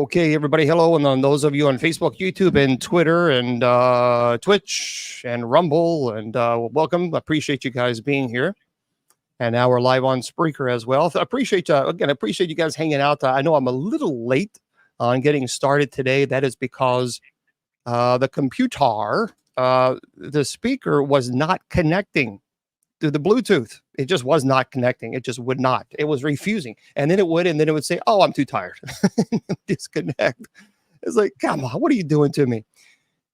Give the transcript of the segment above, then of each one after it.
Okay, everybody, hello. And on those of you on Facebook, YouTube, and Twitter, and Twitch, and Rumble, and welcome. Appreciate you guys being here. And now we're live on Spreaker as well. Appreciate you guys hanging out. I know I'm a little late on getting started today. That is because the computer, the speaker was not connecting to the Bluetooth. It just was not connecting. It just would not. It was refusing. And then it would say, oh, I'm too tired. Disconnect. It's like, come on, what are you doing to me?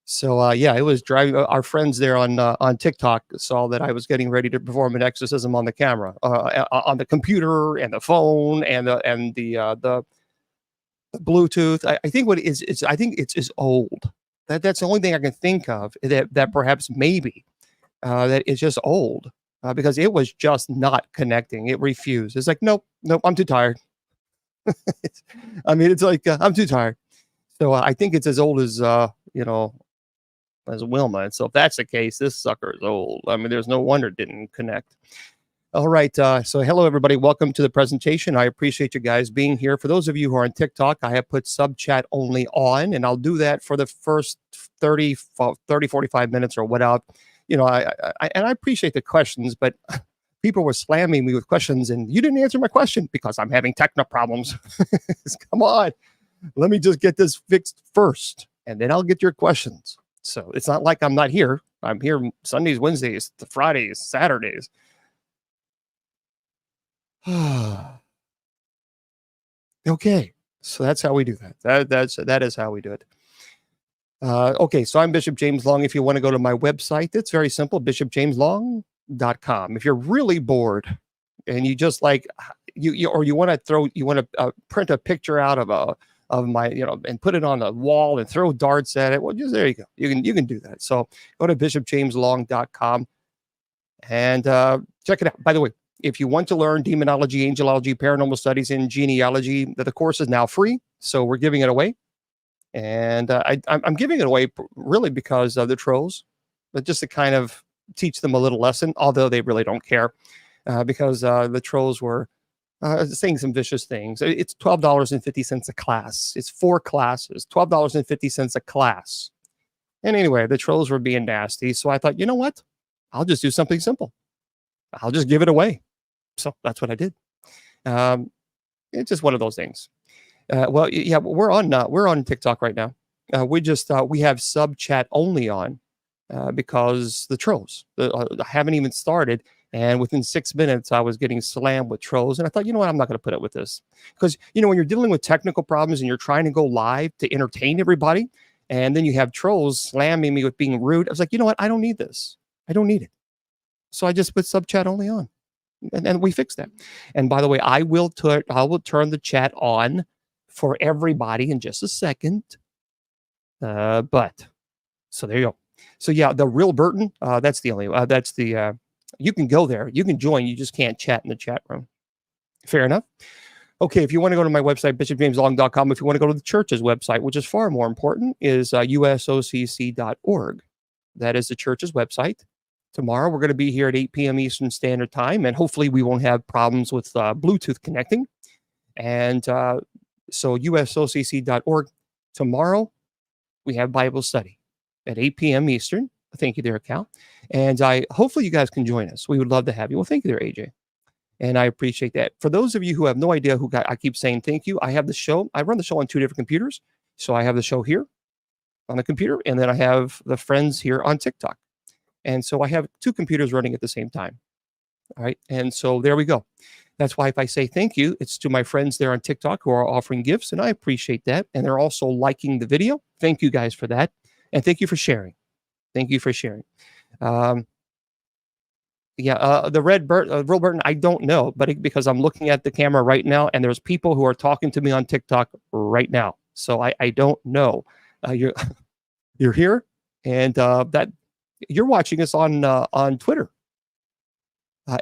So, yeah, it was driving. Our friends there on TikTok saw that I was getting ready to perform an exorcism on the camera, on the computer and the phone and the Bluetooth. I think what it is, I think it's old. That's the only thing I can think of that perhaps maybe that is just old. Because it was just not connecting. It refused. It's like, nope, I'm too tired. It's like, I'm too tired. So I think it's as old as, as Wilma. And so if that's the case, this sucker is old. There's no wonder it didn't connect. All right. So hello, everybody. Welcome to the presentation. I appreciate you guys being here. For those of you who are on TikTok, I have put sub chat only on, and I'll do that for the first 30, 45 minutes or whatever. I appreciate the questions, but people were slamming me with questions, and you didn't answer my question because I'm having technical problems. Come on, let me just get this fixed first, and then I'll get your questions. So it's not like I'm not here. I'm here Sundays, Wednesdays, Fridays, Saturdays. Okay, so that's how we do that. That is how we do it. Okay, so I'm Bishop James Long. If you want to go to my website, it's very simple, bishopjameslong.com. If you're really bored and you just like you want to print a picture out of my, and put it on the wall and throw darts at it, well, just there you go. You can do that. So go to bishopjameslong.com and check it out. By the way, if you want to learn demonology, angelology, paranormal studies, and genealogy, the course is now free. So we're giving it away. And I'm giving it away really because of the trolls, but just to kind of teach them a little lesson, although they really don't care because the trolls were saying some vicious things. It's $12.50 a class. It's 4 classes, $12.50 a class. And anyway, the trolls were being nasty. So I thought, you know what? I'll just do something simple. I'll just give it away. So that's what I did. It's just one of those things. Well, yeah, we're on TikTok right now. We have sub chat only on because the trolls haven't even started. And within 6 minutes, I was getting slammed with trolls. And I thought, you know what? I'm not going to put up with this. Because, when you're dealing with technical problems and you're trying to go live to entertain everybody, and then you have trolls slamming me with being rude, I was like, you know what? I don't need this. I don't need it. So I just put sub chat only on. And we fixed that. And by the way, I will turn the chat on for everybody in just a second. But so there you go. So yeah, the real Burton, that's the only, you can go there, you can join, you just can't chat in the chat room. Fair enough. Okay, if you want to go to my website, bishopjameslong.com, if you want to go to the church's website, which is far more important, is usocc.org. That is the church's website. Tomorrow, we're going to be here at 8 p.m. Eastern Standard Time, and hopefully we won't have problems with Bluetooth connecting. And so usocc.org. Tomorrow, we have Bible study at 8 p.m. Eastern. Thank you there, Cal. And hopefully you guys can join us. We would love to have you. Well, thank you there, AJ. And I appreciate that. For those of you who have no idea I keep saying thank you, I have the show. I run the show on 2 different computers. So I have the show here on the computer, and then I have the friends here on TikTok. And so I have 2 computers running at the same time. All right. And so there we go. That's why if I say thank you, it's to my friends there on TikTok who are offering gifts, and I appreciate that. And they're also liking the video. Thank you guys for that. And thank you for sharing. Thank you for sharing. The real Burton, I don't know, but because I'm looking at the camera right now, and there's people who are talking to me on TikTok right now. So I don't know. You're here, and that you're watching us on Twitter.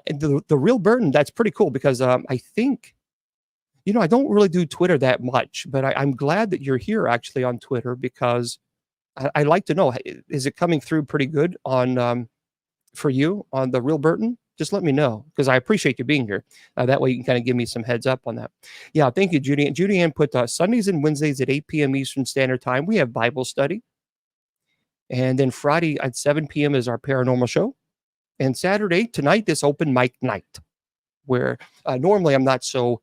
And the real Burton, that's pretty cool because I think, I don't really do Twitter that much, but I'm glad that you're here actually on Twitter because I like to know, is it coming through pretty good on for you on the real Burton? just let me know, because I appreciate you being here. That way you can kind of give me some heads up on that. Yeah, thank you, Judy. JudyAnn put Sundays and Wednesdays at 8 p.m. Eastern Standard Time. We have Bible study. And then Friday at 7 p.m. is our paranormal show. And Saturday, tonight, this open mic night, where normally I'm not so,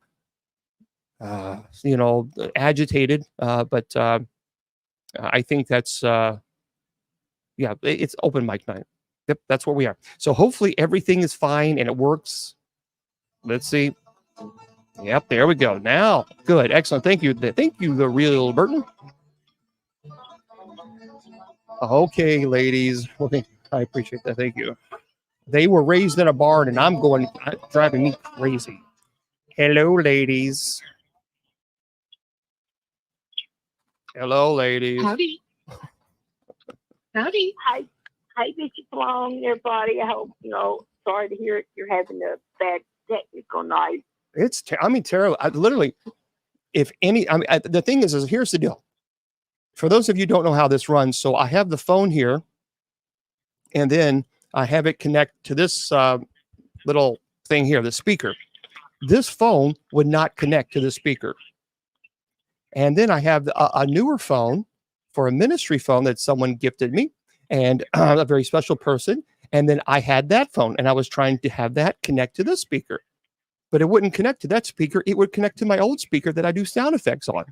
agitated. But I think that's, it's open mic night. Yep, that's where we are. So hopefully everything is fine and it works. Let's see. Yep, there we go. Now, good, excellent. Thank you. Thank you, the real Burton. Okay, ladies. Okay, I appreciate that. Thank you. They were raised in a barn, and I'm driving me crazy. Hello, ladies. Hello, ladies. Howdy. Howdy. Hi, Bishop Long, everybody. I hope, sorry to hear it. You're having a bad technical night. It's, terrible. Literally, the thing is here's the deal. For those of you who don't know how this runs, so I have the phone here, and then I have it connect to this little thing here, the speaker. This phone would not connect to the speaker. And then I have a newer phone for a ministry phone that someone gifted me, and a very special person. And then I had that phone, and I was trying to have that connect to this speaker, but it wouldn't connect to that speaker. It would connect to my old speaker that I do sound effects on.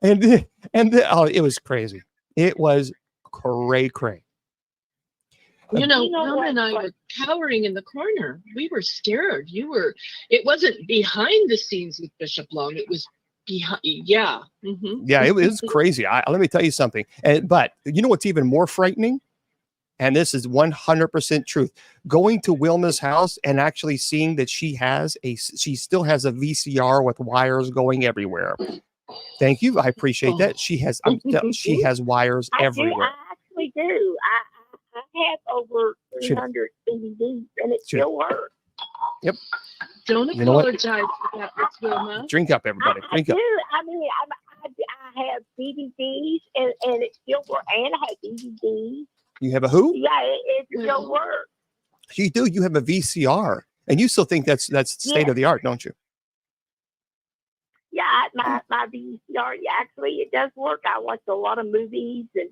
and it was crazy. It was cray. Wilma and I were cowering in the corner. We were scared. It wasn't behind the scenes with Bishop Long. It was behind. Yeah. Mm-hmm. Yeah, it was crazy. Let me tell you something. But you know what's even more frightening? And this is 100% truth. Going to Wilma's house and actually seeing that she still has a VCR with wires going everywhere. Thank you. I appreciate that. She has wires everywhere. I actually do. I have over 300 DVDs, and it still works. Yep. Don't apologize for that, Miss Wilma. Drink up, everybody. Drink up. I mean, I have DVDs, and it still works. And I have DVDs. You have a who? Yeah, it still works. You do. You have a VCR, and you still think that's state of the art, don't you? Yeah, my VCR. Actually, it does work. I watch a lot of movies, and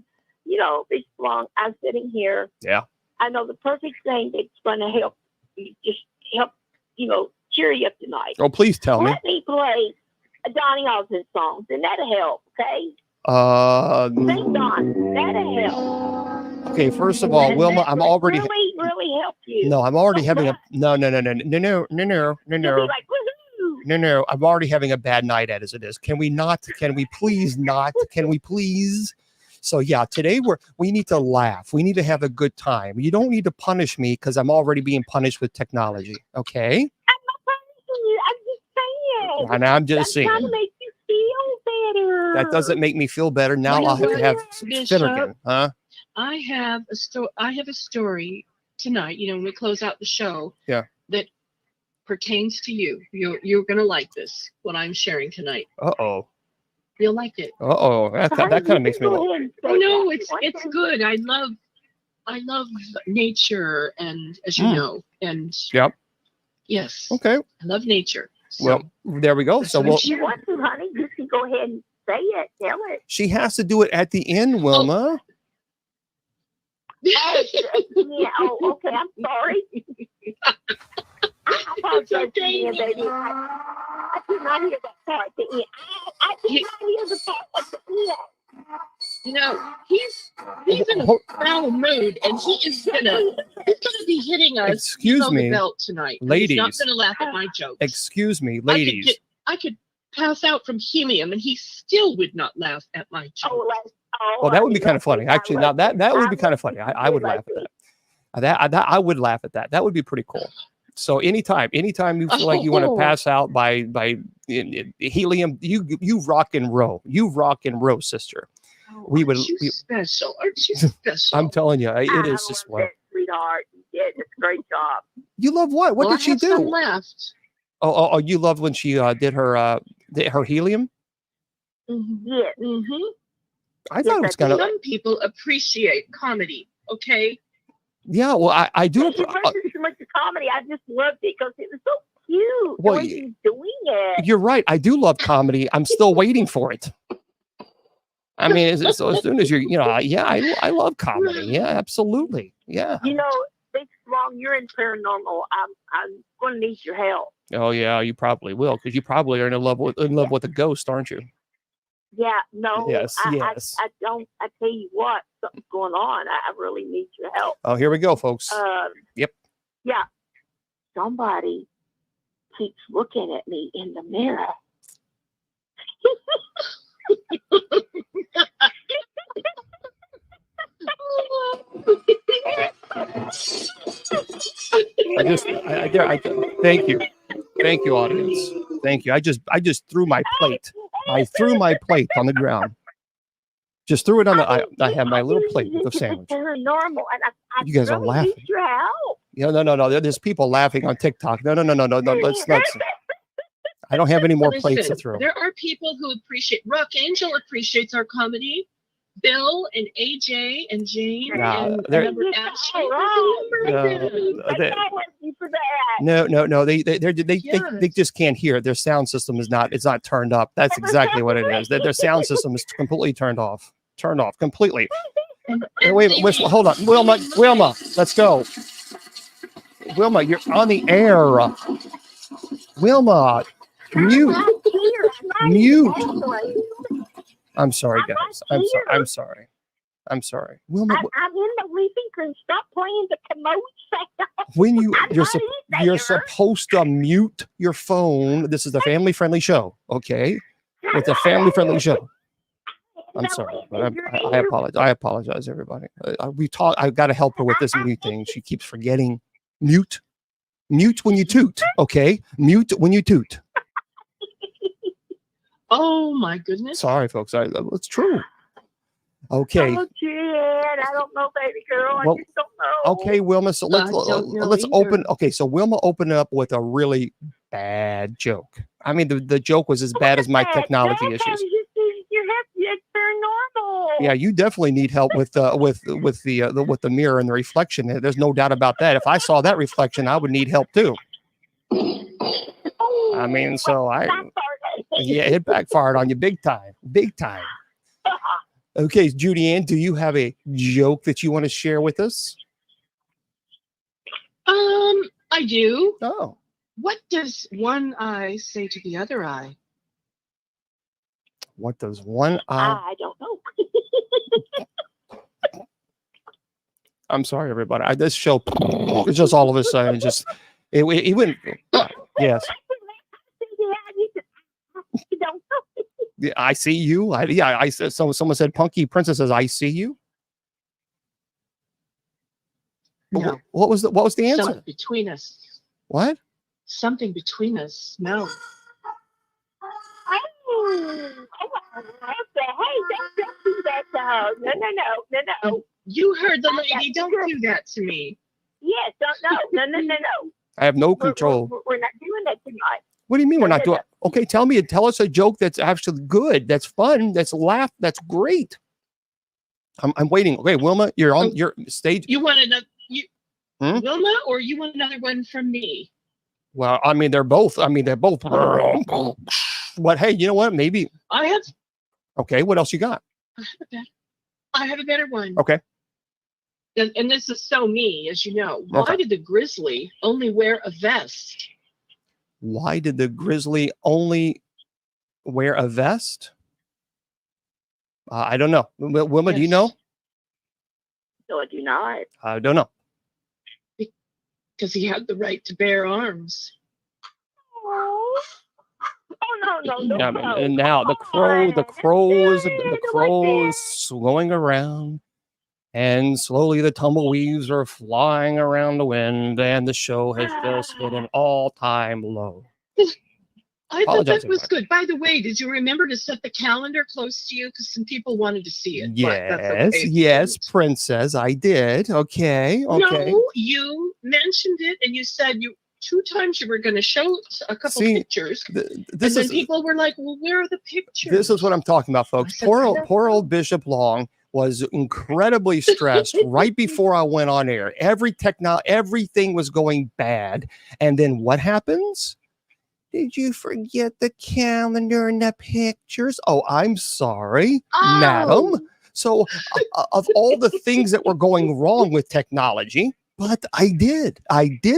Bishop Long, I'm sitting here. Yeah. I know the perfect thing that's going to help cheer you up tonight. Oh, please tell me. Let me play a Donny Osmond songs, and that'll help, okay? Sing Don. That'll help. Okay, first of all, Wilma, I'm already really help you. No, I'm already having a no. You'll be like, woohoo! No. I'm already having a bad night as it is. Can we not? Can we please not? Can we please? So yeah, today we need to laugh. We need to have a good time. You don't need to punish me because I'm already being punished with technology. Okay? I'm not punishing you. I'm just saying. And I'm just saying. Trying to make you feel better. That doesn't make me feel better. Now I'll have to have Finnegan, huh? I have a story tonight. When we close out the show. Yeah. That pertains to you. You're gonna like this. What I'm sharing tonight. Uh-oh. You'll like it. That kind of makes me laugh. Oh no, it's good. I love nature, and as you know, and yep. Yes. Okay. I love nature. So, well, there we go. So if you want to, honey, you can go ahead and say it. Tell it. She has to do it at the end, Wilma. Yeah. Oh, okay. I'm sorry. I apologize, baby. I did not hear that part at the end. I did not hear the part at the end. He's in a foul mood, and he's gonna be hitting us. Excuse me, the belt tonight. Ladies. He's not gonna laugh at my jokes. Excuse me, ladies. I could pass out from helium, and he still would not laugh at my jokes. Oh, that would be kind of funny. Actually, now that would be kind of funny. I would laugh at that. I would laugh at that. That would be pretty cool. So anytime you feel like you want to pass out by helium, you rock and roll. You rock and roll, sister. Aren't you special? Aren't you special? I'm telling you, it is just what. Sweetheart, you did a great job. You love what? What did she do? Some left. Oh, you loved when she did her helium? Mm-hmm. Yeah. Mm-hmm. I thought it was kind of. Some people appreciate comedy. Okay. Yeah, well, I do. Thank you so much for comedy. I just loved it because it was so cute. Well, the way he's doing it. You're right. I do love comedy. I'm still waiting for it. I mean, so as soon as you're, yeah, I love comedy. Yeah, absolutely. Yeah. Big Long, you're in paranormal. I'm going to need your help. Oh yeah, you probably will, because you probably are in love with a ghost, aren't you? Yeah, no. Yes, yes. I don't. I tell you what, something's going on. I really need your help. Oh, here we go, folks. Yep. Yeah. Somebody keeps looking at me in the mirror. Thank you, audience. Thank you. I just threw my plate. I threw my plate on the ground. Just threw it on the. I have my little plate with the sandwich. Paranormal, and I You guys are really laughing. need your help. Yeah, no. There's people laughing on TikTok. No. Let's. I don't have any more plates to throw. There are people who appreciate. Rock Angel appreciates our comedy. Bill and AJ and Jane and remember Ashley. No. They just can't hear it. Their sound system is not. It's not turned up. That's exactly what it is. Their sound system is completely turned off. Turned off completely. Wait, hold on, Wilma, let's go. Wilma, you're on the air. Wilma, mute. I'm sorry, guys. I'm sorry. Wilma, I'm in the living room. Stop playing the commode sound. When you're supposed to mute your phone. This is a family-friendly show, okay? It's a family-friendly show. I'm sorry, but I apologize. I apologize, everybody. I've got to help her with this mute thing. She keeps forgetting. Mute when you toot, okay? Mute when you toot. Oh my goodness! Sorry, folks. It's true. Okay. Oh, Jen, I don't know, baby girl. I just don't know. Okay, Wilma. So let's open. Okay, so Wilma opened up with a really bad joke. I mean, the joke was as bad as my technology issues. You're paranormal. Yeah, you definitely need help with the mirror and the reflection. There's no doubt about that. If I saw that reflection, I would need help too. I mean, it backfired on you big time. Okay, JudyAnn, do you have a joke that you want to share with us? I do. Oh. What does one eye say to the other eye? What does one eye? I don't know. I'm sorry, everybody. This show, it's just all of a sudden, it went. Yes. Yeah, I see you. I said. Someone said, "Punky Princess says I see you." No. What was the answer? Something between us. What? Something between us. No. No. You heard the lady. Don't do that to me. Yes, no. I have no control. We're not doing that tonight. What do you mean we're not doing? Okay, tell us a joke that's actually good, that's fun, that's that's great. I'm waiting. Okay, Wilma, you're on your stage. You want another Wilma, or you want another one from me? Well, I mean, they're both. But hey, you know what? Maybe I have. Okay, what else you got? I have a better one. Okay. And this is so me, as you know. Why did the grizzly only wear a vest? Why did the grizzly only wear a vest? I don't know. Wilma, do you know? No, I do not. I don't know. Because he had the right to bear arms. Oh no. Yeah, and now the crow is swinging around, and slowly the tumbleweeds are flying around the wind, and the show has just hit an all-time low. I thought that was good. By the way, did you remember to set the calendar close to you? Because some people wanted to see it. Yes, Princess, I did. Okay. No, you mentioned it, and you said 2 times you were going to show a couple pictures. People were like, well, where are the pictures? This is what I'm talking about, folks. Poor old Bishop Long was incredibly stressed right before I went on air. Everything was going bad. And then what happens? Did you forget the calendar and the pictures? Oh, I'm sorry, madam. So of all the things that were going wrong with technology, but I did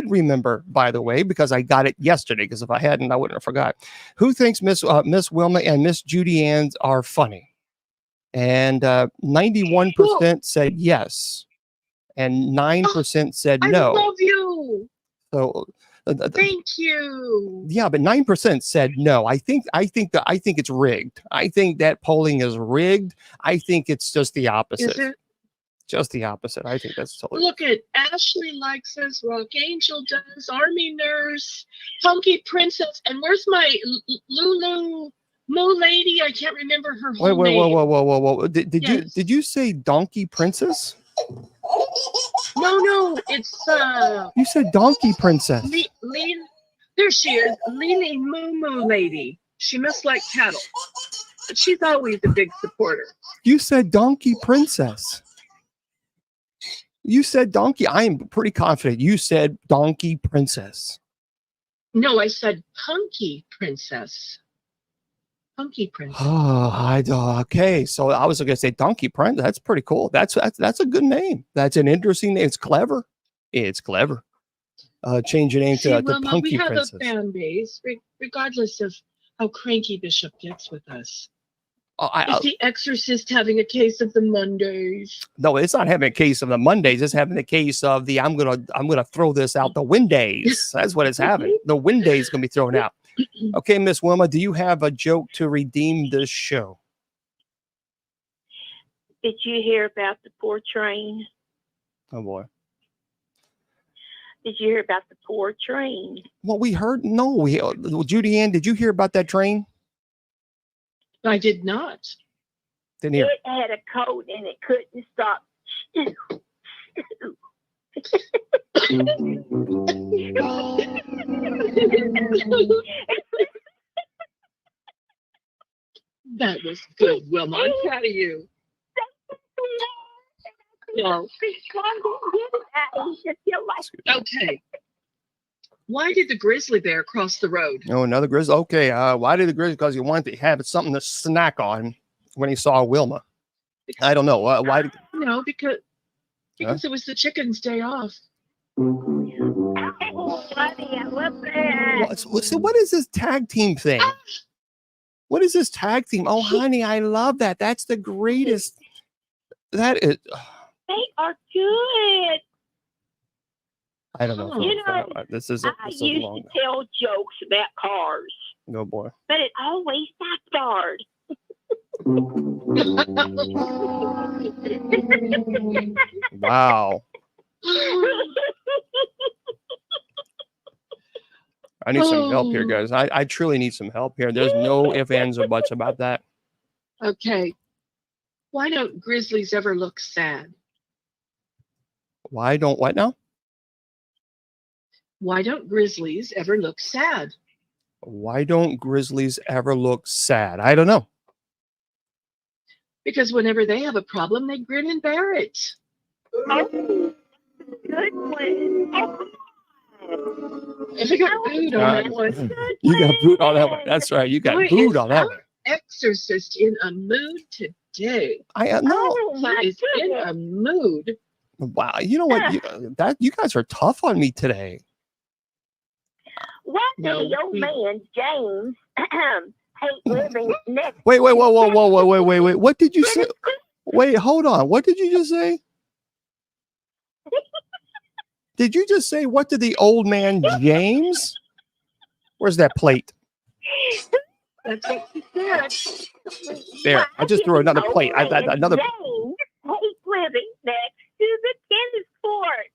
remember, by the way, because I got it yesterday, because if I hadn't, I wouldn't have forgot. Who thinks Miss Wilma and Miss JudyAnn are funny? And 91% said yes, and 9% said no. I love you. So Thank you. yeah, but 9% said no. I think it's rigged. I think that polling is rigged. I think it's just the opposite. Is it? Just the opposite. I think that's totally. Look at Ashley likes us, Rock Angel does, Army Nurse, Funky Princess, and where's my Lulu Moo lady? I can't remember her whole Wait, name. whoa. Did Yes. you say Donkey Princess? No, it's You said Donkey Princess. there she is, Lily Moo lady. She must like cattle, but she's always a big supporter. You said Donkey Princess. You said Donkey. I am pretty confident you said Donkey Princess. No, I said Punky Princess. Punky Princess. Oh, okay. So I was going to say Donkey Princess. That's pretty cool. That's a good name. That's an interesting name. It's clever. It's clever. Change your name to Wilma, Punky we have Princess. a fan base, regardless of how cranky Bishop gets with us. Is the Exorcist having a case of the Mondays? No, it's not having a case of the Mondays. It's having a case of the I'm gonna throw this out the windays. That's what it's having. The windays gonna be thrown out. Okay, Miss Wilma, do you have a joke to redeem this show? Did you hear about the poor train? Oh boy. Did you hear about the poor train? Well, we heard. No, JudyAnn, did you hear about that train? I did not. Didn't hear. It had a code and it couldn't stop. That was good, Wilma. I'm proud of you. Yeah. Okay. Why did the grizzly bear cross the road? Oh, another grizzly. Okay. Why did the grizzly? Because he wanted to have something to snack on when he saw Wilma. I don't know. Why? No, because it was the chicken's day off. Oh, buddy, I love that. So what is this tag team thing? What is this tag team? Oh, honey, I love that. That's the greatest. That is. They are good. I don't know. You know, this is I used to tell jokes about cars. Oh boy. But it always backfired. Wow. I need some help here, guys. I truly need some help here. There's no ifs, ands, or buts about that. Okay. Why don't grizzlies ever look sad? Why don't what now? Why don't grizzlies ever look sad? Why don't grizzlies ever look sad? I don't know. Because whenever they have a problem, they grin and bear it. Oh, good one. If I got booed on that one. You got booed on that one. That's right. You got booed on that one. Exorcist in a mood today. I know. He is in a mood. Wow. You know what? You guys are tough on me today. What did the old man, James, hate living next? Wait. Whoa. What did you say? Wait, hold on. What did you just say? Did you just say, what did the old man James? Where's that plate? That's what she said. There. I just threw another plate. Another. James hate living next to the tennis court.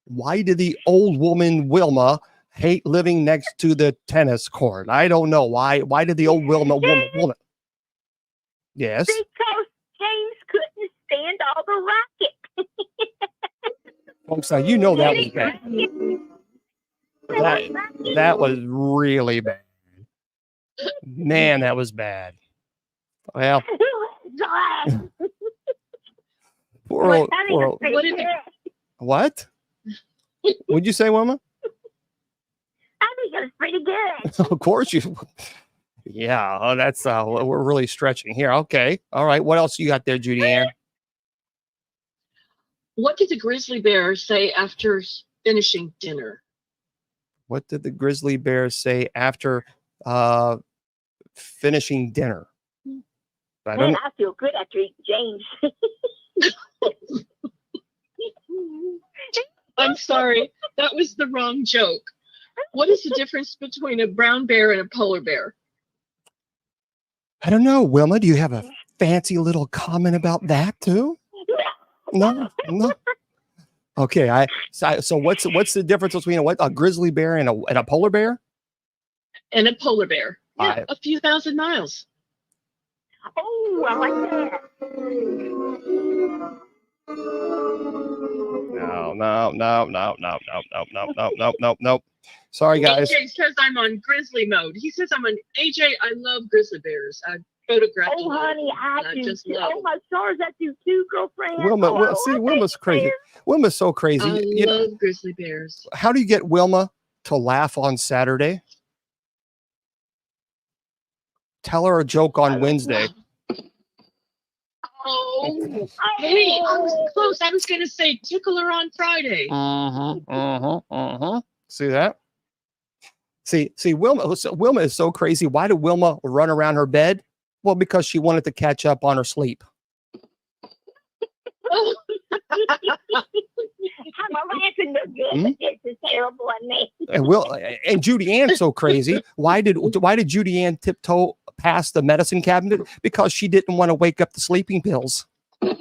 Why did the old woman Wilma hate living next to the tennis court? I don't know. Why did the old woman? Yes. Because James couldn't stand all the racket. Folks, now you know that was bad. That was really bad. Man, that was bad. Well, Poor old, I think poor it's old. pretty What did good. What? What'd you say, Wilma? I think it's pretty good. Of course you. Yeah, oh, that's we're really stretching here. Okay, all right. What else you got there, JudyAnn? What did the grizzly bear say after finishing dinner? What did the grizzly bear say after finishing dinner? I don't Man, know. I feel good after eating James. I'm sorry, that was the wrong joke. What is the difference between a brown bear and a polar bear? I don't know. Wilma, do you have a fancy little comment about that too? No, no. Okay, so what's the difference between a grizzly bear and a polar bear? And a polar bear. Yeah, I- a few thousand miles. Oh, I like that. No. Sorry, guys. AJ says I'm on grizzly mode. He says I'm on AJ. I love grizzly bears. I photographed. Oh, honey, I do just too. love Oh, my stars, I do too, girlfriend. Wilma, oh, see, I Wilma's think crazy. Wilma's so crazy. I You know, love grizzly bears. how do you get Wilma to laugh on Saturday? Tell her a joke on Wednesday. Oh, hey, I was close. I was going to say tickle her on Friday. See that? See, Wilma is so crazy. Why did Wilma run around her bed? Well, because she wanted to catch up on her sleep. Oh, I'm laughing no good, but this is terrible on me. And JudyAnn's so crazy. Why did JudyAnn tiptoe past the medicine cabinet? Because she didn't want to wake up the sleeping pills. I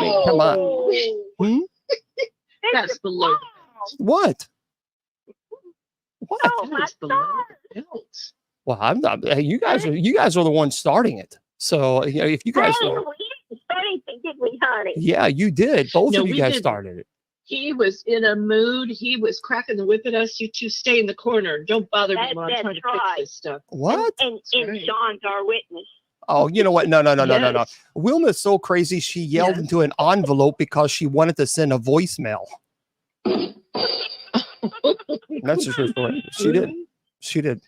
mean, come on. that's below. What? Oh, my That's below stars. the belt. Well, I'm not. You guys are the ones starting it. So you know, if you guys, Hey, we didn't start anything, did we, honey? yeah, you did. Both No, of you we guys didn't. started it. He was in a mood. He was cracking the whip at us. You two stay in the corner. Don't bother me while I'm trying to fix right. this stuff. What? And right. Sean's our witness. Oh, you know what? No. Yes. Wilma's so crazy. She yelled into an envelope because she wanted to send a voicemail. That's the true story. She did.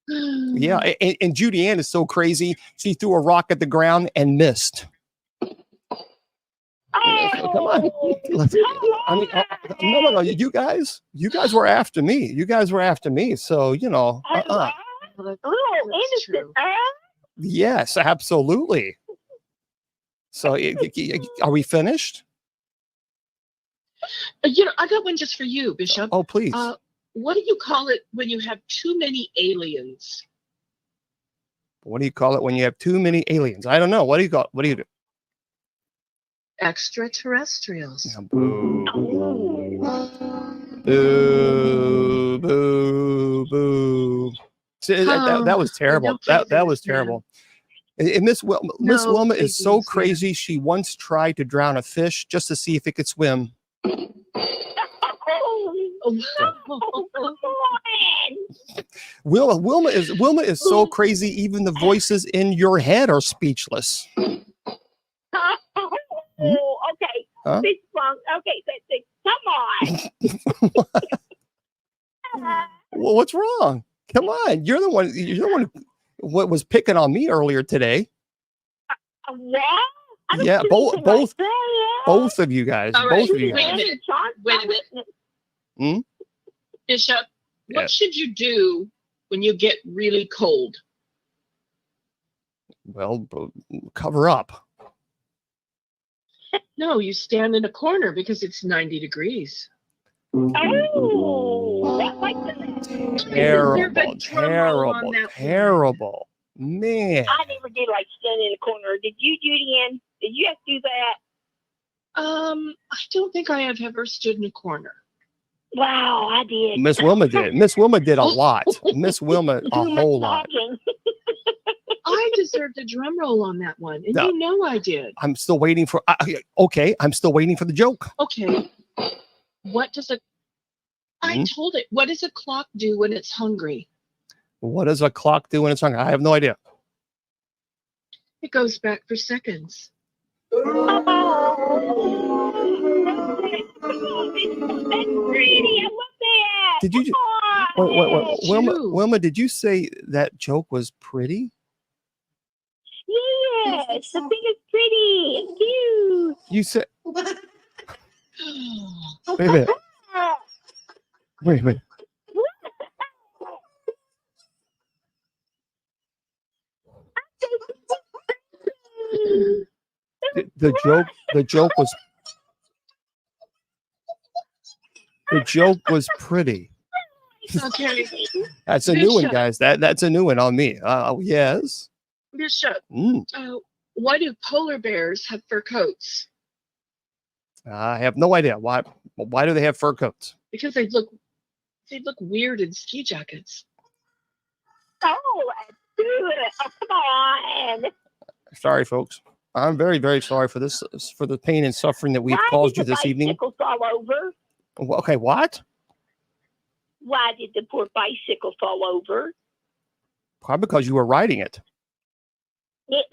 Yeah. And JudyAnn is so crazy. She threw a rock at the ground and missed. Oh, Come on. I mean, no. You guys were after me. So, you know, Well, a little innocent, huh? Yes, absolutely. So are we finished? You know, I got one just for you, Bishop. Oh, please. What do you call it when you have too many aliens? What do you call it when you have too many aliens? I don't know. What do you call it? What do you do? Extraterrestrials. Yeah, boo. Boo. See, that was terrible. That was terrible. And Miss Wilma is so crazy. She once tried to drown a fish just to see if it could swim. Wilma is so crazy. Even the voices in your head are speechless. Oh, okay. Huh? This one, okay, come on. Well, what's wrong? Come on, you're the one what was picking on me earlier today. What? I don't Yeah, do both anything like that. both of you guys. All right, Both of you wait guys. a minute. Sean's Wait a my minute. witness. Bishop, Yeah. what should you do when you get really cold? Well, cover up. No, you stand in a corner because it's 90 degrees. Oh, that's like that. Terrible. Man. I never did like stand in a corner. Did you, JudyAnn? Did you have to do that? I don't think I have ever stood in a corner. Wow, I did. Miss Wilma did. Miss Wilma did a lot. Miss Wilma, a whole lot. Talking. I deserved a drum roll on that one, and No. you know I did. I'm still waiting for. Okay, I'm still waiting for the joke. Okay. What does a I Hmm? told it. What does a clock do when it's hungry? What does a clock do when it's hungry? I have no idea. It goes back for seconds. That's pretty. I love that. Did you? Come Wait, on. Wilma, True. Wilma, did you say that joke was pretty? Yes, I think it's pretty. It's cute. You said. Wait a minute. Wait a minute. The joke was pretty. Okay, That's a new one, Bishop. guys. That's a new one on me. Yes. Bishop. Mm. Why do polar bears have fur coats? I have no idea why. Why do they have fur coats? Because they look weird in ski jackets. Oh, let's do it. Oh, come on. Sorry, folks. I'm very, very sorry for this, for the pain and suffering that we've Why caused did you the this evening. bicycle fall over? Okay, what? Why did the poor bicycle fall over? Probably because you were riding it. It,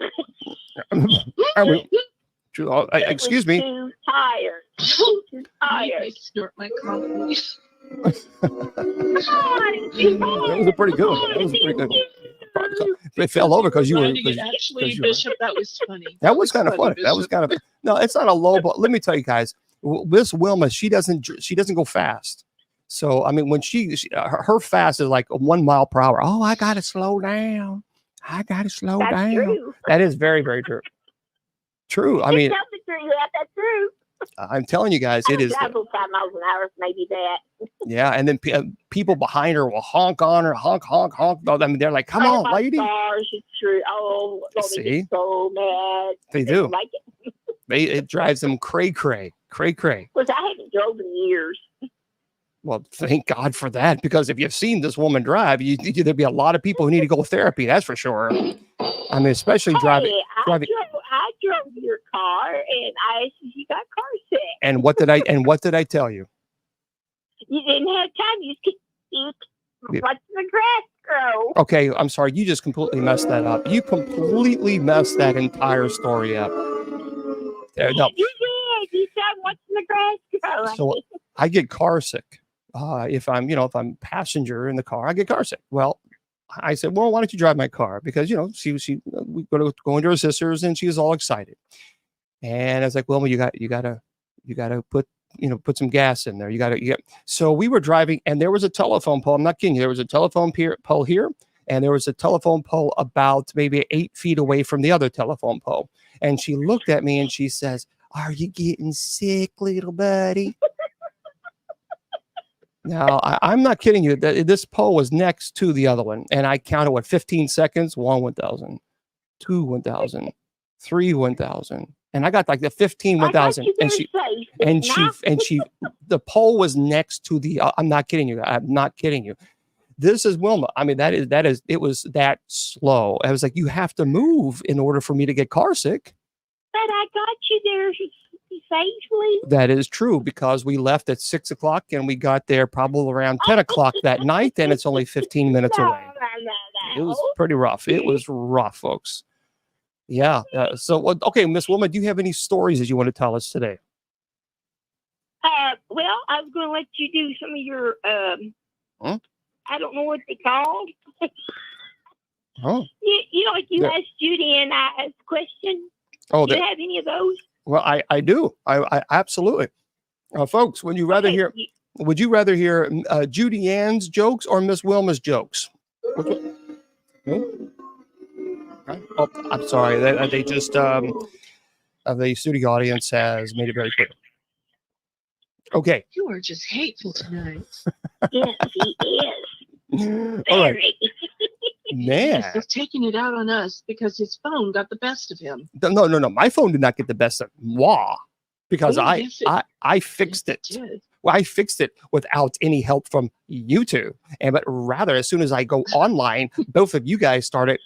I mean, it excuse was me. Too tired. Too I tired. snort my coffee. That was a pretty good one. That was a pretty good one. It fell over because you were. Riding it. Actually, you were- Bishop, that was funny. That was kind of funny. That was Bishop. kind of no. It's not a low blow. Let me tell you guys, Miss Wilma, she doesn't go fast. So I mean, when her fast is like 1 mile per hour. Oh, I gotta slow down. I gotta slow That's down. true. That is very, very true. True. I mean, Tell the truth. Yeah, that's true. I'm telling you guys, it is. Drive 5 miles an hour, maybe that. Yeah, and then people behind her will honk on her, honk, honk, honk. I mean, they're like, "Come on, my lady!" Gosh, it's true. Oh, they See? get so mad. They do. don't like it. It drives them cray. Because I haven't drove in years. Well, thank God for that, because if you've seen this woman drive, there'd be a lot of people who need to go to therapy. That's for sure. I mean, especially driving. Hey, I drove your car, and I asked if you got car sick. And what did I tell you? You didn't have time. You Yeah. watch the grass grow. Okay, I'm sorry. You just completely messed that up. You completely messed that entire story up. No, You did. You said watching the grass grow. So I get car sick. If I'm passenger in the car, I get car sick. Well, I said, well, why don't you drive my car? Because, we go into her sister's and she was all excited. And I was like, well, you gotta put some gas in there. So we were driving and there was a telephone pole. I'm not kidding you. There was a telephone pole here. And there was a telephone pole about maybe 8 feet away from the other telephone pole. And she looked at me and she says, "Are you getting sick, little buddy?" Now, I'm not kidding you. This pole was next to the other one. And I counted, 15 seconds? 1, 1,000. 2, 1,000. 3, 1,000. And I got like the 15, 1,000. The pole was next to the, I'm not kidding you. I'm not kidding you. This is Wilma. I mean, it was that slow. I was like, you have to move in order for me to get car sick. But I got you there safely. That is true, because we left at 6 o'clock and we got there probably around 10 o'clock that night, and it's only 15 minutes away. No. It was pretty rough. It was rough, folks. Yeah. Okay, Miss Wilma, do you have any stories that you want to tell us today? Well, I was going to let you do some of your, I don't know what they called. Oh. Like you asked Judy and I asked questions. Oh, do you have any of those? Well, I do. I absolutely. Folks, would you rather hear JudyAnn's jokes or Miss Wilma's jokes? Oh, I'm sorry. They just the studio audience has made it very clear. Okay. You are just hateful tonight. Yes, he is. All right. Man. He's taking it out on us because his phone got the best of him. No. My phone did not get the best of moi, because Oh, I fixed it. Well, I fixed it without any help from you two. But rather, as soon as I go online, both of you guys started.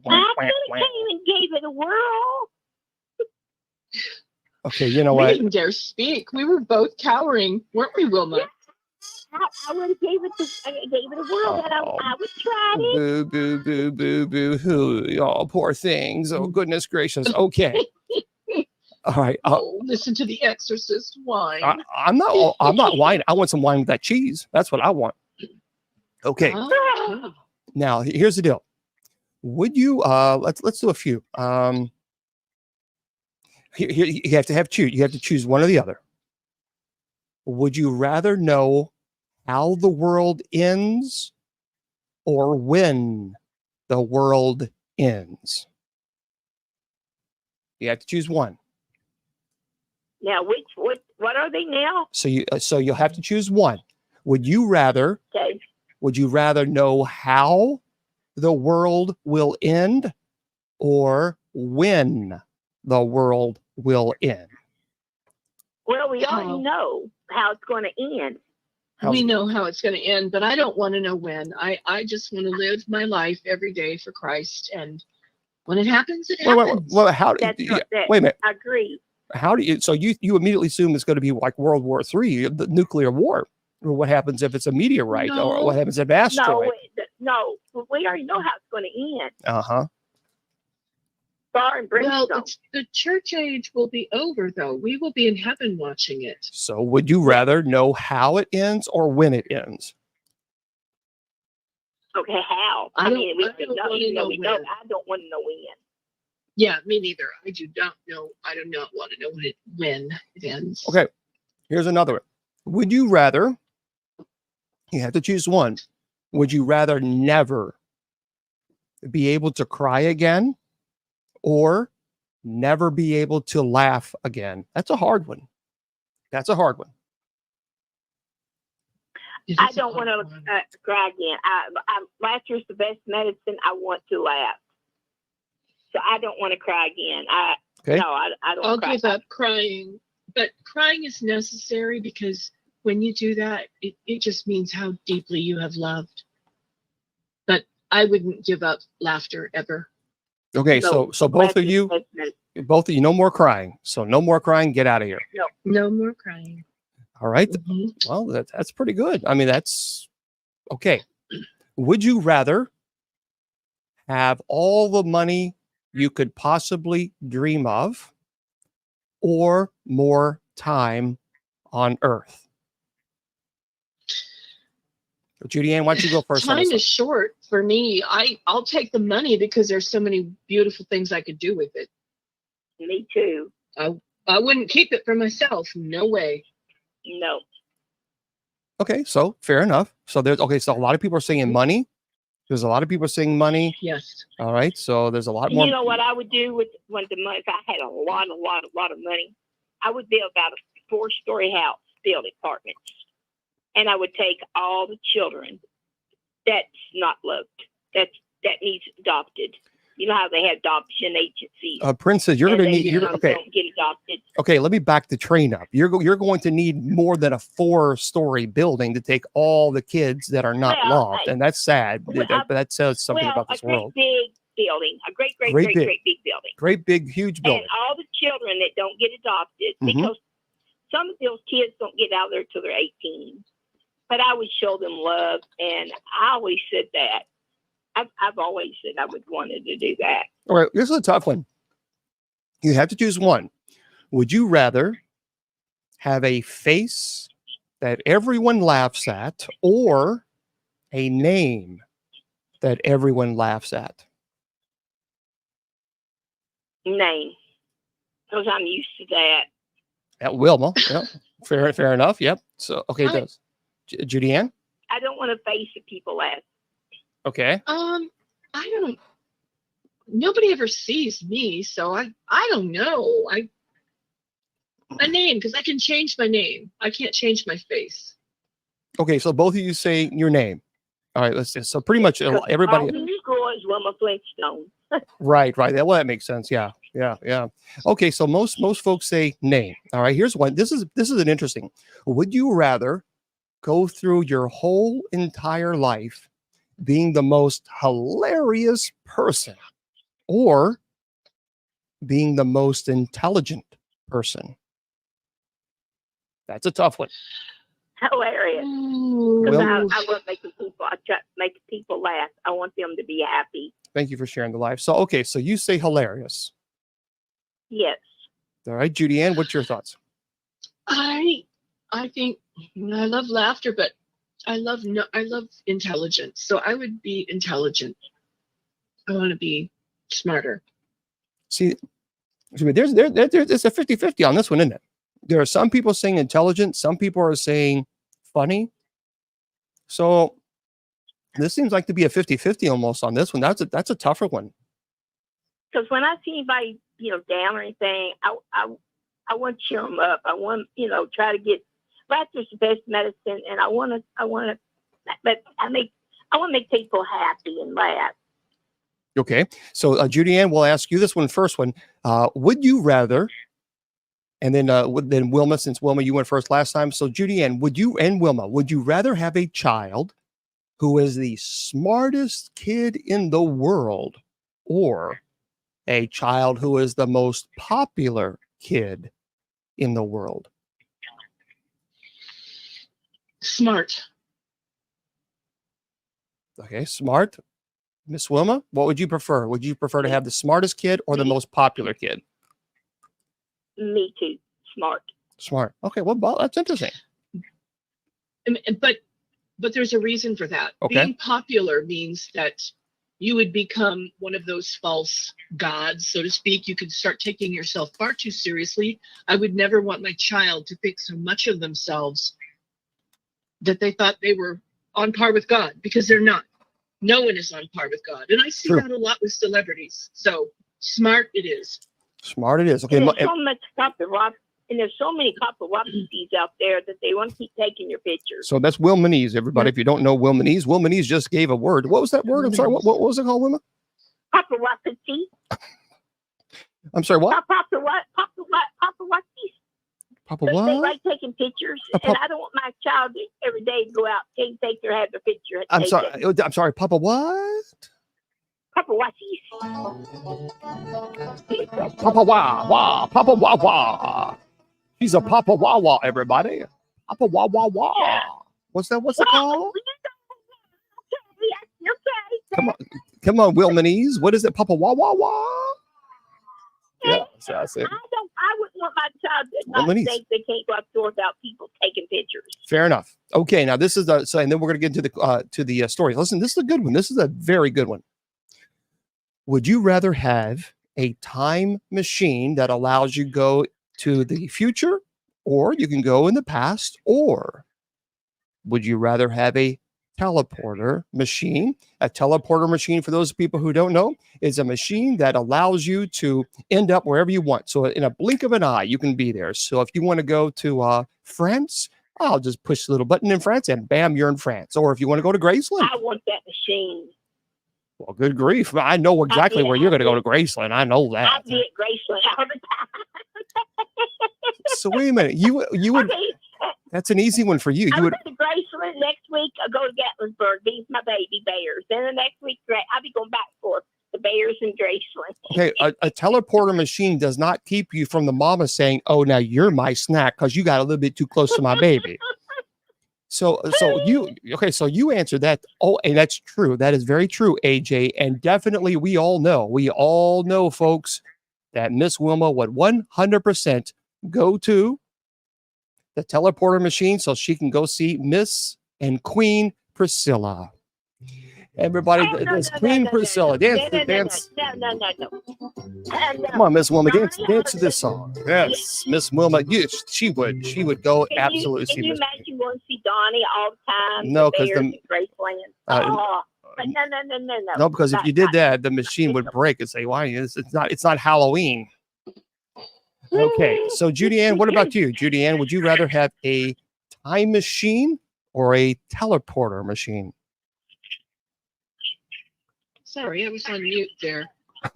I could have came and gave it a whirl. Okay, you know We what? didn't dare speak. We were both cowering, weren't we, Wilma? I would have gave it a whirl, but I would try it. Boo. Oh, poor things. Oh, goodness gracious. Okay. All right. Oh, listen to the Exorcist whine. I'm not whining. I want some wine with that cheese. That's what I want. Okay. Oh. Now here's the deal. Would you let's do a few. Here you have to choose one or the other. Would you rather know how the world ends or when the world ends? You have to choose one. Now, what are they now? So you'll have to choose one. Would you rather Okay. know how the world will end or when the world will end? Well, we already know how it's going to end. We know how it's going to end, but I don't want to know when. I just want to live my life every day for Christ, and when it happens, it happens. Well, how do That's you, right, wait a minute. I agree. How do you? So you immediately assume it's going to be like World War III, the nuclear war, or what happens if it's a meteorite, or what happens if an asteroid? No, we already know how it's going to end. Uh-huh. Fire and brimstone. Well, the church age will be over, though. We will be in heaven watching it. So would you rather know how it ends or when it ends? Okay, how? I don't know, even though we know, when. I don't want to know when. Yeah, me neither. I do not know. I do not want to know when it ends. Okay, here's another one. Would you rather, you have to choose one, would you rather never be able to cry again or never be able to laugh again? That's a hard one. That's a hard one. I don't want to cry again. Laughter's the best medicine. I want to laugh. So I don't want to cry again. Okay. No, I don't I'll cry. give up crying. But crying is necessary because when you do that, it just means how deeply you have loved. But I wouldn't give up laughter ever. Okay, No, so both of you, no more crying. So no more crying. Get out of here. No more crying. All right. Mhm. Well, that's pretty good. I mean, that's okay. Would you rather have all the money you could possibly dream of or more time on Earth? JudyAnn, why don't you go first? Time is short for me. I'll take the money because there's so many beautiful things I could do with it. Me too. I wouldn't keep it for myself. No way. No. Okay, so fair enough. So so a lot of people are saying money. There's a lot of people saying money. Yes. All right, so there's a lot more. You know what I would do with the money if I had a lot of money? I would build about a 4-story house, build apartments, and I would take all the children that's not loved, that needs adopted. You know how they have adoption agencies. Princess, you're going to need. Don't get adopted. Okay, let me back the train up. You're going to need more than a 4-story building to take all the kids that are not loved, and that's sad. That says something about this world. A great big building, a great big building, great big huge building, and all the children that don't get adopted because some of those kids don't get out there till they're 18. But I would show them love, and I always said that. I've always said I would wanted to do that. All right, this is a tough one. You have to choose one. Would you rather have a face that everyone laughs at or a name that everyone laughs at? Name, because I'm used to that. At Wilma. Yep. Fair enough. Yep. So okay, JudyAnn? I don't want a face that people laugh. Okay. I don't. Nobody ever sees me, so I don't know. My name, because I can change my name. I can't change my face. Okay, so both of you say your name. All right, let's see. So pretty much everybody. All you school is Wilma Flintstone. Right. Well, that makes sense. Yeah. Okay, so most folks say name. All right, here's one. This is an interesting. Would you rather go through your whole entire life being the most hilarious person or being the most intelligent person? That's a tough one. Hilarious. Because I love making people. I try to make people laugh. I want them to be happy. Thank you for sharing the life. So, okay, so you say hilarious. Yes. All right, JudyAnn, what's your thoughts? I think I love laughter, but I love intelligence. So I would be intelligent. I want to be smarter. See, it's a 50-50 on this one, isn't it? There are some people saying intelligent, some people are saying funny. So this seems like to be a 50-50 almost on this one. That's a tougher one. Because when I see anybody, down or anything, I want to cheer them up. I want, try to get laughter's the best medicine, and I want to, but I want to make people happy and laugh. Okay, so JudyAnn, we'll ask you this one first. Would you rather? And then Wilma, since Wilma, you went first last time. So JudyAnn, Wilma, would you rather have a child who is the smartest kid in the world, or a child who is the most popular kid in the world? Smart. Okay, smart. Miss Wilma, what would you prefer? Would you prefer to have the smartest kid or the most popular kid? Me too. Smart. Smart. Okay, well, that's interesting. But there's a reason for that. Okay. Being popular means that you would become one of those false gods, so to speak. You could start taking yourself far too seriously. I would never want my child to think so much of themselves that they thought they were on par with God, because they're not. No one is on par with God. And I see True. that a lot with celebrities. So smart it is. Smart it is. Okay. And there's so much paparazzi, and there's so many paparazzis out there that they want to keep taking your pictures. So that's Wilmanese, everybody. If you don't know Wilmanese just gave a word. What was that word? I'm sorry. What was it called, Wilma? Paparazzi. I'm sorry. What? Paparazzi. Papa They what? like taking pictures, and I don't want my child every day to go out and take their have their picture. I'm sorry. Papa what? Paparazzi. Papa wah wah. Papa wah wah. He's a Papa wah wah, everybody. Papa wah wah wah. What's it called? Come on, Wilmanese. What is it? Papa wah wah wah. Yeah, so that's it. I wouldn't want my child to not think they can't go outdoors without people taking pictures. Fair enough. Okay, now this is and then we're going to get into the stories. Listen, this is a good one. This is a very good one. Would you rather have a time machine that allows you to go to the future, or you can go in the past, or would you rather have a teleporter machine? A teleporter machine, for those people who don't know, is a machine that allows you to end up wherever you want. So in a blink of an eye, you can be there. So if you want to go to France, I'll just push the little button in France and bam, you're in France. Or if you want to go to Graceland. I want that machine. Well, good grief. I know exactly where you're going to go to Graceland. I know that. I'll be at Graceland all the time. So wait a minute. You would. Okay. That's an easy one for you. I would go to Graceland next week. I'll go to Gatlinburg. These my baby bears. Then the next week, I'll be going back for the bears in Graceland. Okay, a teleporter machine does not keep you from the mama saying, "Oh, now you're my snack," because you got a little bit too close to my baby. So you answered that. Oh, and that's true. That is very true, AJ. And definitely, we all know, folks, that Miss Wilma would 100% go to the teleporter machine so she can go see Miss and Queen Priscilla. Everybody, Queen Priscilla, dance. No. Come on, Miss Wilma, dance to this song. Yes, Miss Wilma, she would go absolutely see. Can you imagine going to see Donnie all the time? No, because Graceland. No. No, because if you did that, the machine would break and say, "Why? It's not Halloween." Okay, so JudyAnn, what about you? JudyAnn, would you rather have a time machine or a teleporter machine? Sorry, I was on mute there.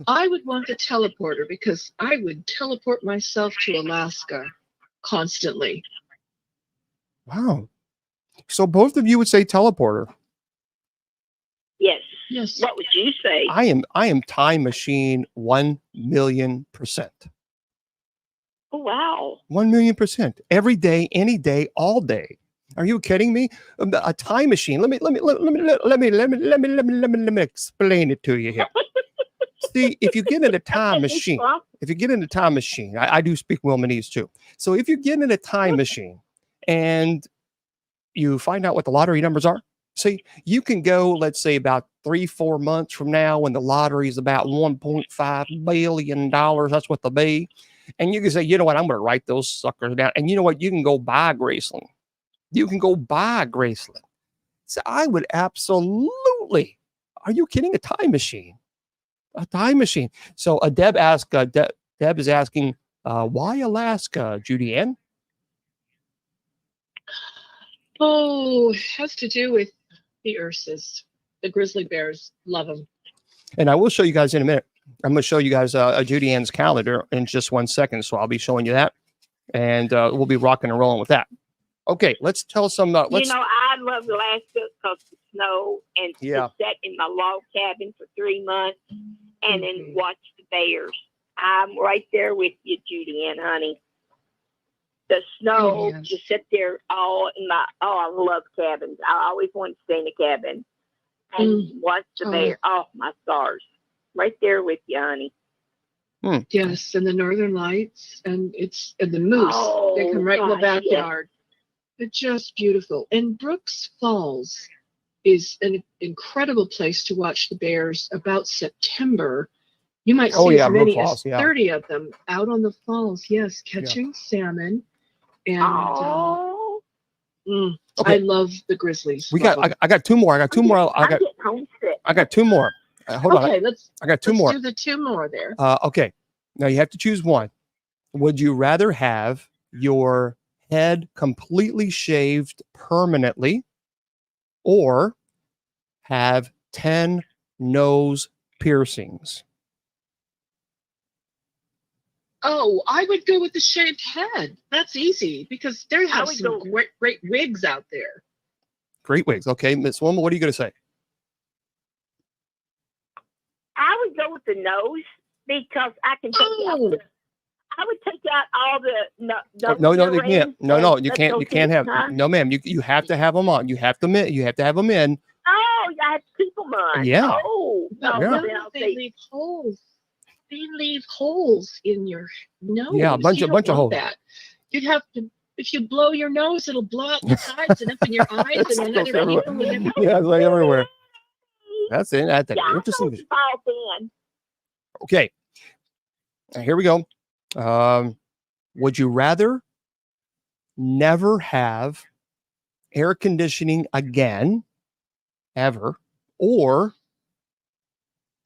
I would want the teleporter because I would teleport myself to Alaska constantly. Wow. So both of you would say teleporter. Yes. Yes. What would you say? I am time machine 1,000,000%. Oh, wow. 1,000,000%. Every day, any day, all day. Are you kidding me? A time machine. Let me explain it to you here. See, if you get in a time machine, I do speak Wilmanese too. So if you get in a time machine and you find out what the lottery numbers are, see, you can go, let's say about 3-4 months from now when the lottery is about $1.5 billion. That's what they'll be. And you can say, you know what, I'm going to write those suckers down. And you know what, you can go buy Graceland. So I would absolutely, are you kidding? A time machine. So Deb asked, Deb is asking, why Alaska, JudyAnn? Oh, it has to do with the Ursas. The grizzly bears love them. And I will show you guys in a minute. I'm going to show you guys JudyAnn's calendar in just 1 second. So I'll be showing you that. And we'll be rocking and rolling with that. Okay, let's tell some. I love Alaska because the snow and to sit in my log cabin for 3 months and then watch the bears. I'm right there with you, JudyAnn, honey. The snow, to sit there all in my, I love cabins. I always wanted to stay in a cabin and watch the bear. Oh, my stars. Right there with you, honey. Yes, and the northern lights and the moose. They come right in the backyard. They're just beautiful. And Brooks Falls is an incredible place to watch the bears about September. You might see as many as 30 of them out on the falls. Yes, catching salmon. And I love the grizzlies. I got 2 more. I got 2 more. I got 2 more. Hold on. I got 2 more. Let's do the 2 more there. Okay. Now you have to choose one. Would you rather have your head completely shaved permanently or have 10 nose piercings? Oh, I would go with the shaved head. That's easy because there have some great wigs out there. Great wigs. Okay, Miss Wilma, what are you going to say? I would go with the nose because I can take out I would take out all the no, you can't. No, you can't. You can't have. No, ma'am. You have to have them on. You have to have them in. Oh, I have to keep them on. Yeah. Oh, they leave holes. They leave holes in your nose. Yeah, a bunch of holes. That. You'd have to. If you blow your nose, it'll blow out the sides and up in your eyes and another everywhere. Yeah, it's like everywhere. That's it. That's interesting. Okay. Here we go. Would you rather never have air conditioning again, ever, or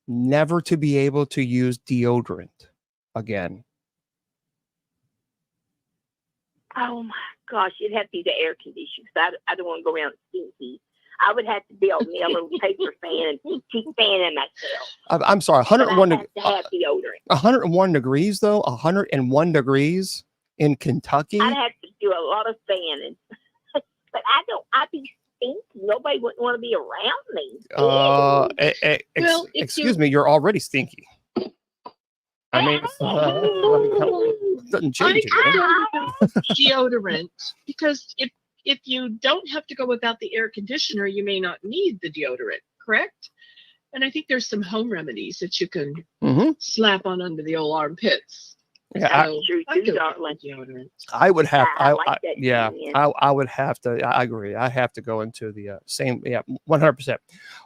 never to be able to use deodorant again? Oh my gosh, it'd have to be the air conditioning. I don't want to go around stinky. I would have to build me a little paper fan and keep fanning myself. I'm sorry, 101 deodorant. 101 degrees though, 101 degrees in Kentucky. I'd have to do a lot of fanning, but I'd be stinky. Nobody wouldn't want to be around me. Excuse me, you're already stinky. I mean, doesn't change it. Deodorant, because if you don't have to go without the air conditioner, you may not need the deodorant, correct? And I think there's some home remedies that you can slap on under the old armpits. Yeah, deodorant. I would have. I would have to. I agree. I have to go into the same. Yeah, 100%.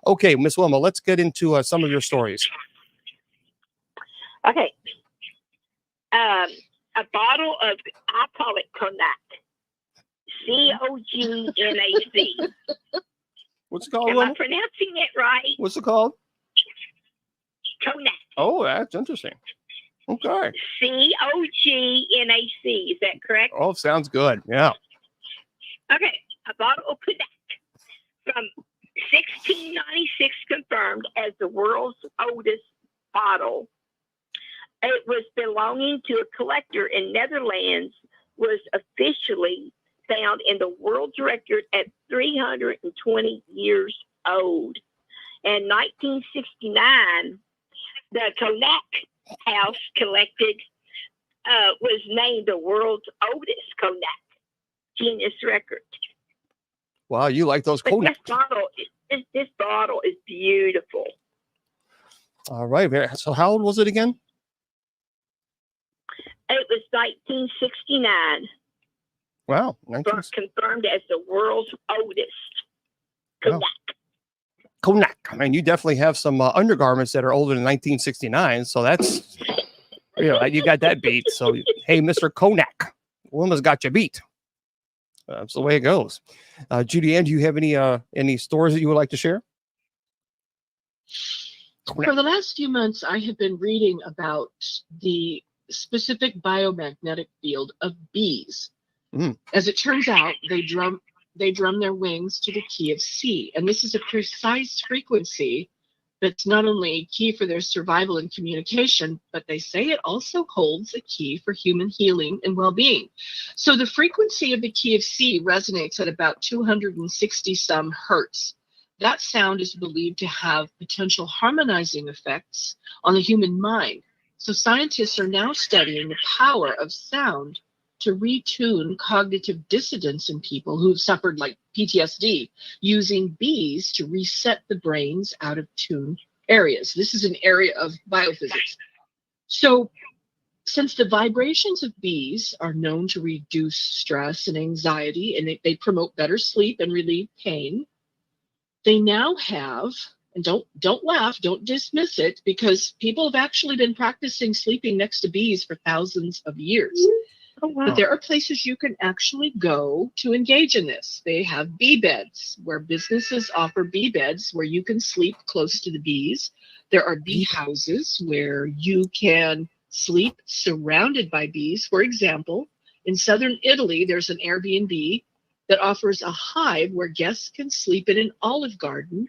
Okay, Miss Wilma, let's get into some of your stories. Okay. A bottle of, I call it cognac. C-O-G-N-A-C. What's it called? Am I pronouncing it right? What's it called? Cognac. Oh, that's interesting. Okay. C-O-G-N-A-C. Is that correct? Oh, sounds good. Yeah. Okay. A bottle of cognac from 1696 confirmed as the world's oldest bottle. It was belonging to a collector in Netherlands, was officially found in the world's record at 320 years old. In 1969, the Cognac House collected was named the world's oldest cognac Guinness record. Wow, you like those cognac? This bottle is beautiful. All right. So how old was it again? It was 1969. Wow. Confirmed as the world's oldest Wow. Konak. I mean, you definitely have some undergarments that are older than 1969. So that's, you got that beat. So, hey, Mr. Konak, Wilma's got you beat. That's the way it goes. JudyAnn, do you have any stories that you would like to share? For the last few months, I have been reading about the specific biomagnetic field of bees. As it turns out, they drum their wings to the key of C, and this is a precise frequency that's not only key for their survival and communication, but they say it also holds a key for human healing and well-being. So the frequency of the key of C resonates at about 260 some hertz. That sound is believed to have potential harmonizing effects on the human mind. So scientists are now studying the power of sound to retune cognitive dissonance in people who've suffered like PTSD, using bees to reset the brain's out of tune areas. This is an area of biophysics. So since the vibrations of bees are known to reduce stress and anxiety, and they promote better sleep and relieve pain, they now have, and don't laugh, don't dismiss it, because people have actually been practicing sleeping next to bees for thousands of years. Oh, wow. But there are places you can actually go to engage in this. They have bee beds, where businesses offer bee beds where you can sleep close to the bees. There are bee houses where you can sleep surrounded by bees. For example, in southern Italy, there's an Airbnb that offers a hive where guests can sleep in an olive garden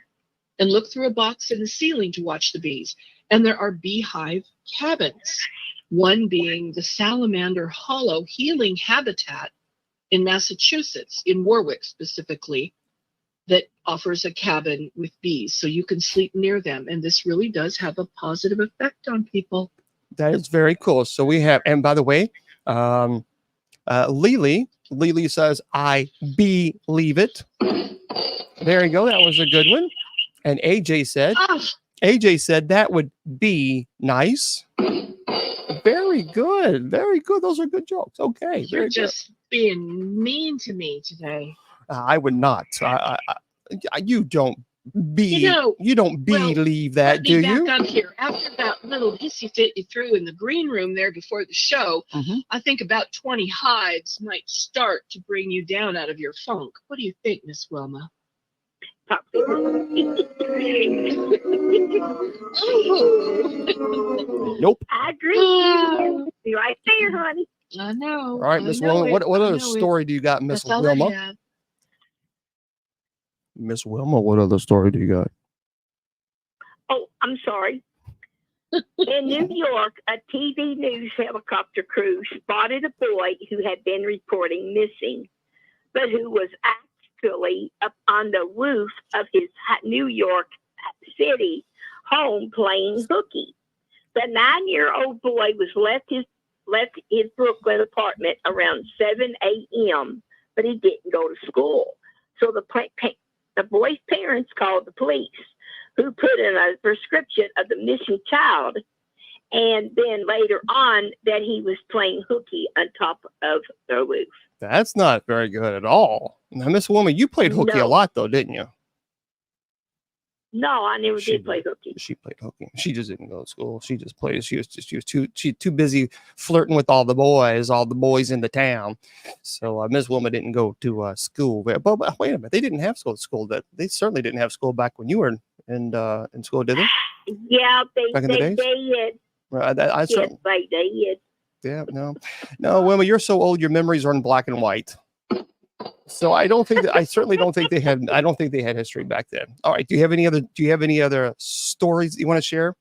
and look through a box in the ceiling to watch the bees. And there are beehive cabins, one being the Salamander Hollow Healing Habitat in Massachusetts, in Warwick specifically, that offers a cabin with bees. So you can sleep near them. And this really does have a positive effect on people. That is very cool. So we have, and by the way, Lily says, I believe it. There you go. That was a good one. And AJ said that would be nice. Very good. Very good. Those are good jokes. Okay. You're just being mean to me today. I would not. You don't believe that, do you? Back up here. After that little hissy fit you threw in the green room there before the show, I think about 20 hives might start to bring you down out of your funk. What do you think, Miss Wilma? Nope. I agree. You're right there, honey. I know. All right, Miss Wilma. What other story do you got, Miss Wilma? Miss Wilma, what other story do you got? Oh, I'm sorry. In New York, a TV news helicopter crew spotted a boy who had been reporting missing, but who was actually up on the roof of his New York City home playing hooky. The 9-year-old boy was left his Brooklyn apartment around 7 a.m., but he didn't go to school. So the boy's parents called the police, who put in a prescription of the missing child, and then later on that he was playing hooky on top of the roof. That's not very good at all. Now, Miss Wilma, you played hooky a lot, though, didn't you? No, I never did play hooky. She played hooky. She just didn't go to school. She just played. She was too busy flirting with all the boys in the town. So Miss Wilma didn't go to school. But wait a minute, they didn't have school. They certainly didn't have school back when you were in school, did they? Yeah, back in the days? They did. Yes, they did. Yeah, no, Wilma, you're so old. Your memories are in black and white. So I certainly don't think they had. I don't think they had history back then. All right. Do you have any other stories you want to share?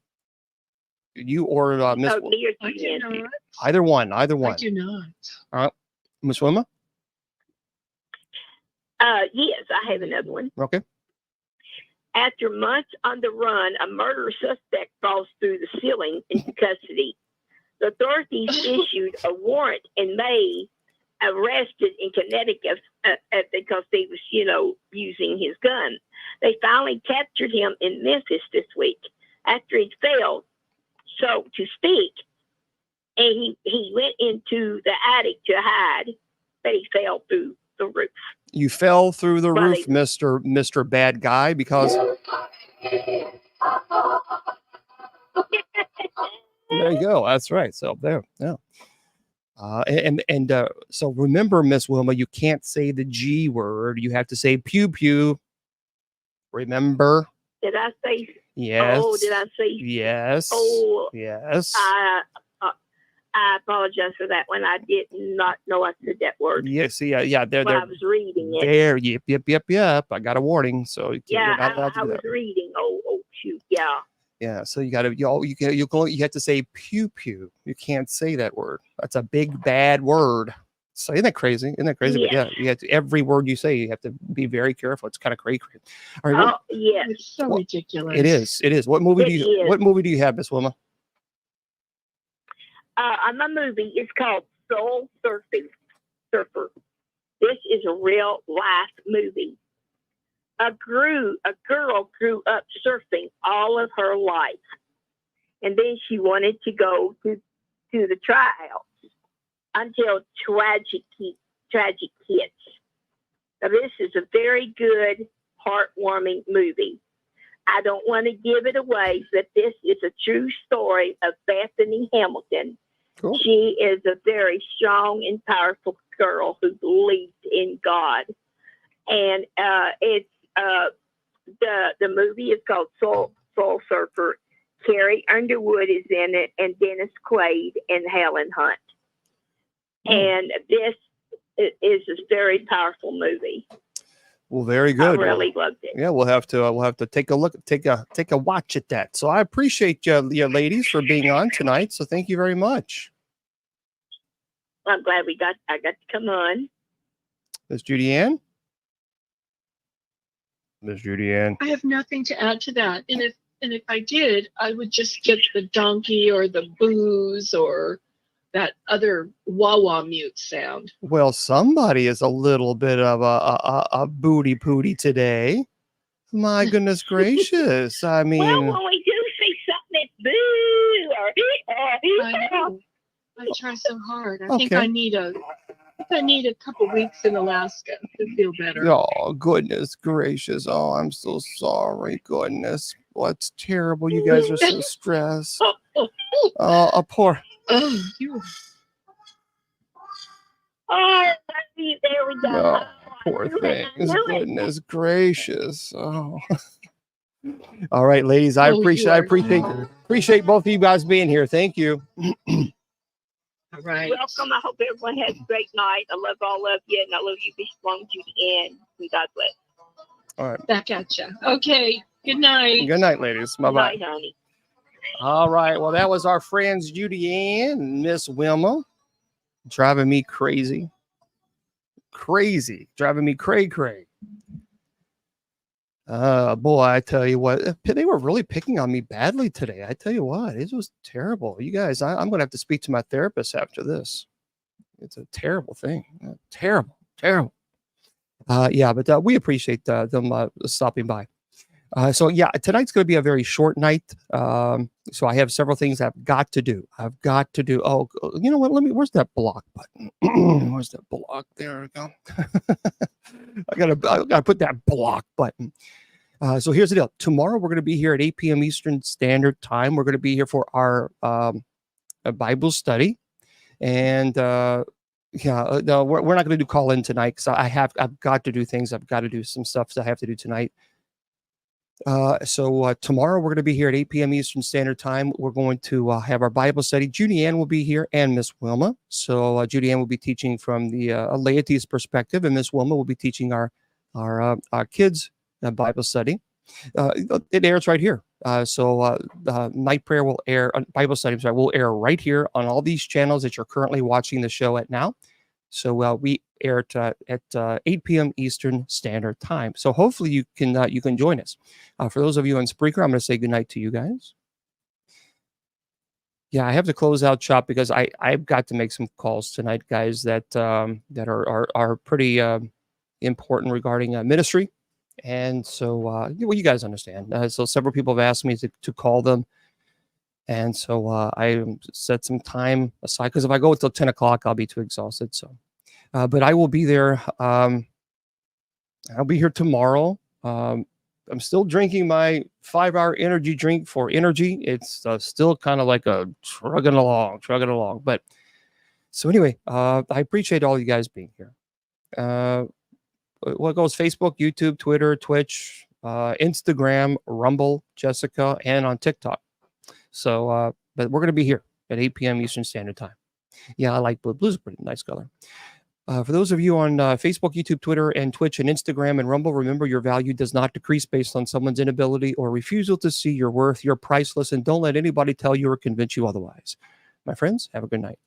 You or Miss? Either one. I do not. All right, Miss Wilma. Yes, I have another one. Okay. After months on the run, a murder suspect falls through the ceiling into custody. The authorities issued a warrant in May, arrested in Connecticut because he was, using his gun. They finally captured him in Memphis this week. after he fell, so to speak, and he went into the attic to hide, but he fell through the roof. You fell through the Well, roof, Mr. Bad Guy, because there you go. That's right. So there, yeah. So remember, Miss Wilma, you can't say the G word. You have to say pew pew. Remember? Did I say? Yes. Oh, did I say? Yes. Oh, yes. I apologize for that one. I did not know I said that word. Yes. Yeah. There. Well, I was reading it. There. Yep. I got a warning. So you're not allowed to I do was that. reading. Oh, shoot. Yeah. Yeah. So you have to say pew pew. You can't say that word. That's a big bad word. So isn't that crazy? Yes. But yeah, you have to, every word you say, you have to be very careful. It's kind of crazy. All right. Yes. It's so ridiculous. It is. What movie do you have, Miss Wilma? My movie is called Soul Surfer. This is a real life movie. A girl grew up surfing all of her life, and then she wanted to go to the tryouts until tragic hits. Now, this is a very good, heartwarming movie. I don't want to give it away, but this is a true story of Bethany Hamilton. Cool. She is a very strong and powerful girl who believes in God. And it's the movie is called Soul Surfer. Carrie Underwood is in it, and Dennis Quaid and Helen Hunt. And this is a very powerful movie. Well, very good. I really loved it. Yeah, we'll have to take a look, take a watch at that. So I appreciate you ladies for being on tonight. So thank you very much. I'm glad I got to come on. Miss JudyAnn? Miss JudyAnn. I have nothing to add to that. And if I did, I would just get the donkey or the booze or that other wah-wah mute sound. Well, somebody is a little bit of a booty pooty today. My goodness gracious. I mean, well, when we do see something that's boo or I know. I try so hard. I think I need a couple weeks in Alaska to feel better. Oh, goodness gracious. Oh, I'm so sorry. Goodness. What's terrible. You guys are so stressed. Oh, poor. Oh, you. Oh, there we go. Oh, poor things. Goodness gracious. Oh. All right, ladies. I appreciate both of you guys being here. Thank you. All right. Welcome. I hope everyone has a great night. I love all of you, and I love you, Bishop Long, JudyAnn, and God bless. All right. Back at you. Okay. Good night. Good night, ladies. Bye-bye. Good night, honey. All right. Well, that was our friends JudyAnn and Miss Wilma. Driving me crazy. Driving me cray. Boy, I tell you what, they were really picking on me badly today. I tell you what, it was terrible. You guys, I'm going to have to speak to my therapist after this. It's a terrible thing. Terrible. But we appreciate them stopping by. So tonight's going to be a very short night. So I have several things I've got to do. Oh, you know what? Where's that block button? Where's that block? There we go. I gotta put that block button. So here's the deal. Tomorrow we're going to be here at 8 p.m. Eastern Standard Time. We're going to be here for our Bible study. And no, we're not going to do call in tonight because I've got to do things. I've got to do some stuff that I have to do tonight. So tomorrow we're going to be here at 8 p.m. Eastern Standard Time. We're going to have our Bible study. JudyAnn will be here and Miss Wilma. So JudyAnn will be teaching from the laity's perspective, and Miss Wilma will be teaching our kids' Bible study. It airs right here. So night prayer will air, Bible study will air right here on all these channels that you're currently watching the show at now. So we air it at 8 p.m. Eastern Standard Time. So hopefully you can join us. For those of you on Spreaker, I'm going to say goodnight to you guys. Yeah, I have to close out shop because I've got to make some calls tonight, guys, that are pretty important regarding ministry. And so, well, you guys understand. So several people have asked me to call them. And so I set some time aside because if I go until 10 o'clock, I'll be too exhausted. So, but I will be there. I'll be here tomorrow. I'm still drinking my 5-hour energy drink for energy. It's still kind of like a trugging along. But so anyway, I appreciate all you guys being here. What goes Facebook, YouTube, Twitter, Twitch, Instagram, Rumble, Jessica, and on TikTok. So, but we're going to be here at 8 p.m. Eastern Standard Time. Yeah, I like blue. Blue's a pretty nice color. For those of you on Facebook, YouTube, Twitter, and Twitch, and Instagram, and Rumble, remember your value does not decrease based on someone's inability or refusal to see your worth. You're priceless, and don't let anybody tell you or convince you otherwise. My friends, have a good night.